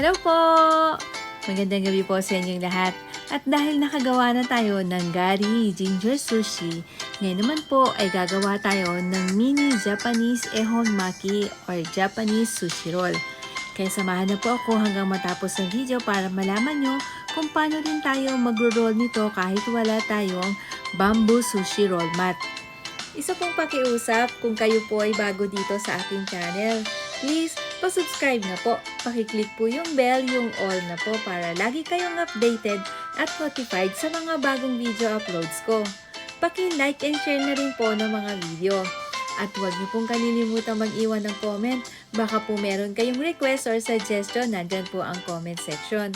Hello po! Magandang gabi po sa inyong lahat. At dahil nakagawa na tayo ng Gari Ginger Sushi, ngayon naman po ay gagawa tayo ng Mini Japanese Ehon Maki or Japanese Sushi Roll. Kaya samahan na po ako hanggang matapos ang video para malaman nyo kung paano din tayo magro-roll nito kahit wala tayong bamboo sushi roll mat. Isa pong pakiusap, kung kayo po ay bago dito sa aking channel, please pa-subscribe na po. Pakiclick po yung bell, yung all na po para lagi kayong updated at notified sa mga bagong video uploads ko. Paki-like and share na rin po ng mga video. At huwag niyo pong kalilimutan mag-iwan ng comment. Baka po meron kayong request or suggestion, nandyan po ang comment section.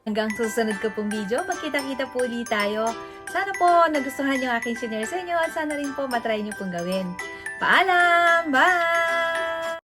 Hanggang susunod ko pong video, magkita-kita po ulit tayo. Sana po nagustuhan yung aking shinare sa inyo at sana rin po matry nyo pong gawin. Paalam! Bye!